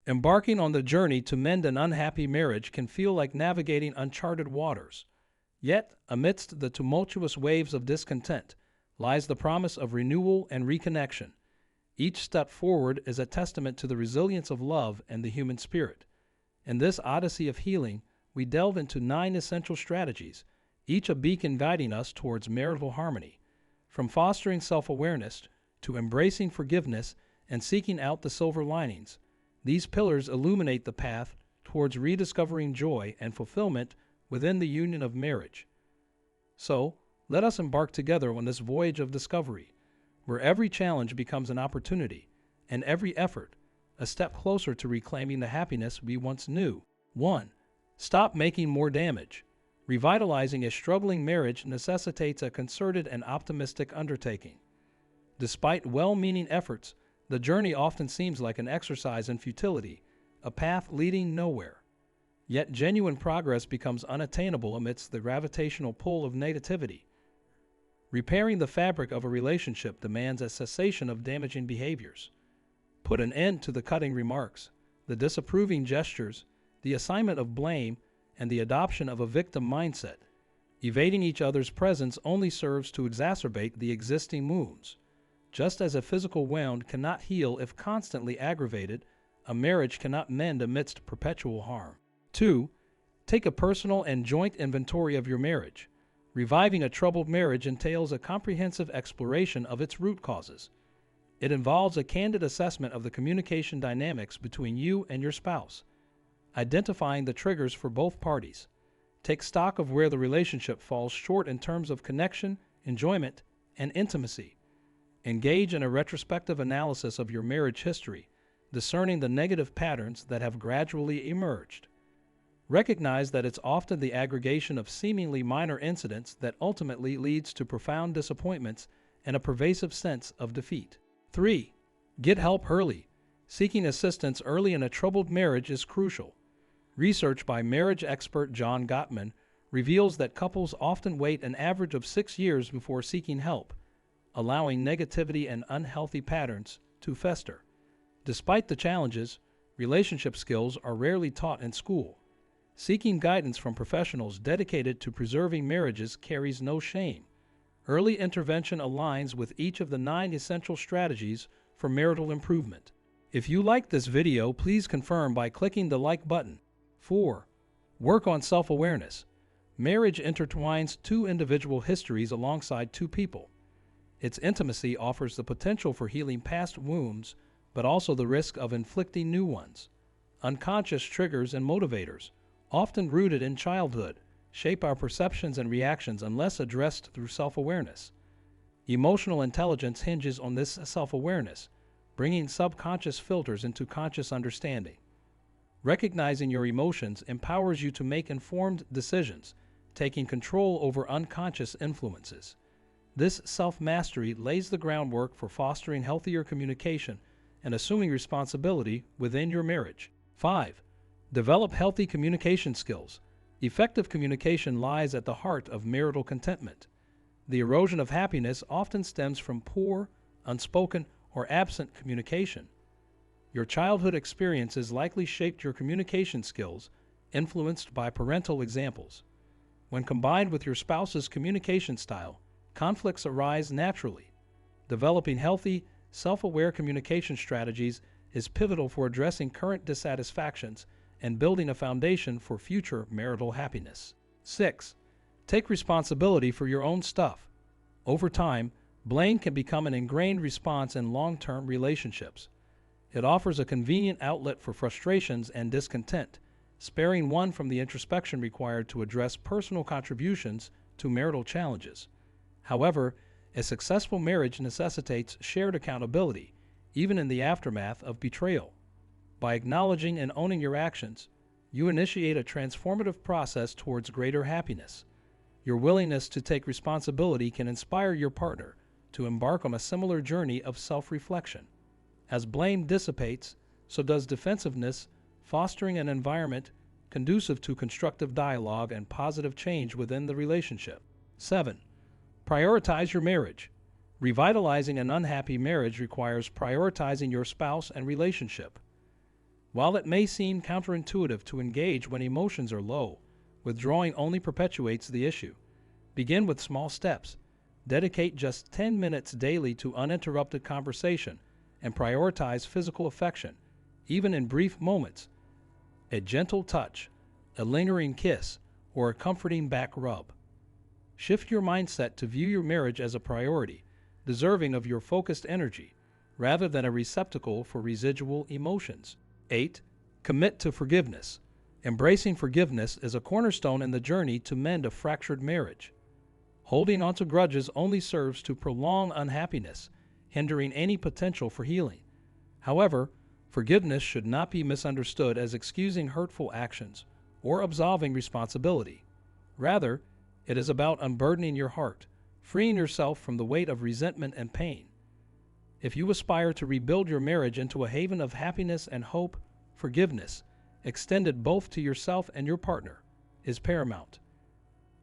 Embarking on the journey to mend an unhappy marriage can feel like navigating uncharted waters. Yet, amidst the tumultuous waves of discontent, lies the promise of renewal and reconnection. Each step forward is a testament to the resilience of love and the human spirit. In this odyssey of healing, we delve into 9 essential strategies, each a beacon guiding us towards marital harmony. From fostering self-awareness to embracing forgiveness and seeking out the silver linings, these pillars illuminate the path towards rediscovering joy and fulfillment within the union of marriage. So, let us embark together on this voyage of discovery, where every challenge becomes an opportunity, and every effort a step closer to reclaiming the happiness we once knew. 1. Stop making more damage. Revitalizing a struggling marriage necessitates a concerted and optimistic undertaking. Despite well-meaning efforts, the journey often seems like an exercise in futility, a path leading nowhere. Yet genuine progress becomes unattainable amidst the gravitational pull of negativity. Repairing the fabric of a relationship demands a cessation of damaging behaviors. Put an end to the cutting remarks, the disapproving gestures, the assignment of blame, and the adoption of a victim mindset. Evading each other's presence only serves to exacerbate the existing wounds. Just as a physical wound cannot heal if constantly aggravated, a marriage cannot mend amidst perpetual harm. 2. Take a personal and joint inventory of your marriage. Reviving a troubled marriage entails a comprehensive exploration of its root causes. It involves a candid assessment of the communication dynamics between you and your spouse, identifying the triggers for both parties. Take stock of where the relationship falls short in terms of connection, enjoyment, and intimacy. Engage in a retrospective analysis of your marriage history, discerning the negative patterns that have gradually emerged. Recognize that it's often the aggregation of seemingly minor incidents that ultimately leads to profound disappointments and a pervasive sense of defeat. 3. Get help early. Seeking assistance early in a troubled marriage is crucial. Research by marriage expert John Gottman reveals that couples often wait an average of 6 years before seeking help, allowing negativity and unhealthy patterns to fester. Despite the challenges, relationship skills are rarely taught in school. Seeking guidance from professionals dedicated to preserving marriages carries no shame. Early intervention aligns with each of the 9 essential strategies for marital improvement. If you liked this video, please confirm by clicking the like button. 4. Work on self-awareness. Marriage intertwines 2 individual histories alongside 2 people. Its intimacy offers the potential for healing past wounds, but also the risk of inflicting new ones. Unconscious triggers and motivators, often rooted in childhood, shape our perceptions and reactions unless addressed through self-awareness. Emotional intelligence hinges on this self-awareness, bringing subconscious filters into conscious understanding. Recognizing your emotions empowers you to make informed decisions, taking control over unconscious influences. This self-mastery lays the groundwork for fostering healthier communication and assuming responsibility within your marriage. 5. Develop healthy communication skills. Effective communication lies at the heart of marital contentment. The erosion of happiness often stems from poor, unspoken, or absent communication. Your childhood experiences likely shaped your communication skills, influenced by parental examples. When combined with your spouse's communication style, conflicts arise naturally. Developing healthy, self-aware communication strategies is pivotal for addressing current dissatisfactions and building a foundation for future marital happiness. 6. Take responsibility for your own stuff. Over time, blame can become an ingrained response in long-term relationships. It offers a convenient outlet for frustrations and discontent, sparing one from the introspection required to address personal contributions to marital challenges. However, a successful marriage necessitates shared accountability, even in the aftermath of betrayal. By acknowledging and owning your actions, you initiate a transformative process towards greater happiness. Your willingness to take responsibility can inspire your partner to embark on a similar journey of self-reflection. As blame dissipates, so does defensiveness, fostering an environment conducive to constructive dialogue and positive change within the relationship. 7. Prioritize your marriage. Revitalizing an unhappy marriage requires prioritizing your spouse and relationship. While it may seem counterintuitive to engage when emotions are low, withdrawing only perpetuates the issue. Begin with small steps. Dedicate just 10 minutes daily to uninterrupted conversation and prioritize physical affection, even in brief moments. A gentle touch, a lingering kiss, or a comforting back rub. Shift your mindset to view your marriage as a priority, deserving of your focused energy, rather than a receptacle for residual emotions. 8. Commit to forgiveness. Embracing forgiveness is a cornerstone in the journey to mend a fractured marriage. Holding on to grudges only serves to prolong unhappiness, hindering any potential for healing. However, forgiveness should not be misunderstood as excusing hurtful actions or absolving responsibility. Rather, it is about unburdening your heart, freeing yourself from the weight of resentment and pain. If you aspire to rebuild your marriage into a haven of happiness and hope, forgiveness, extended both to yourself and your partner, is paramount.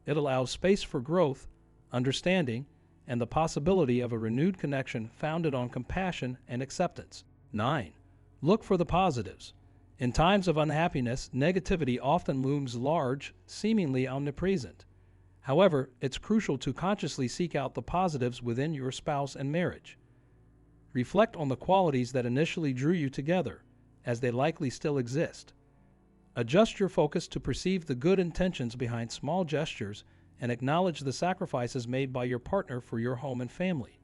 It allows space for growth, understanding, and the possibility of a renewed connection founded on compassion and acceptance. 9. Look for the positives. In times of unhappiness, negativity often looms large, seemingly omnipresent. However, it's crucial to consciously seek out the positives within your spouse and marriage. Reflect on the qualities that initially drew you together, as they likely still exist. Adjust your focus to perceive the good intentions behind small gestures and acknowledge the sacrifices made by your partner for your home and family.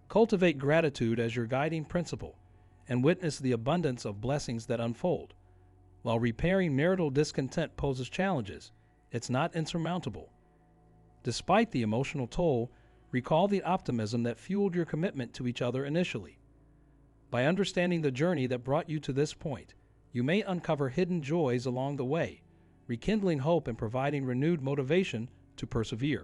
Cultivate gratitude as your guiding principle and witness the abundance of blessings that unfold. While repairing marital discontent poses challenges, it's not insurmountable. Despite the emotional toll, recall the optimism that fueled your commitment to each other initially. By understanding the journey that brought you to this point, you may uncover hidden joys along the way, rekindling hope and providing renewed motivation to persevere.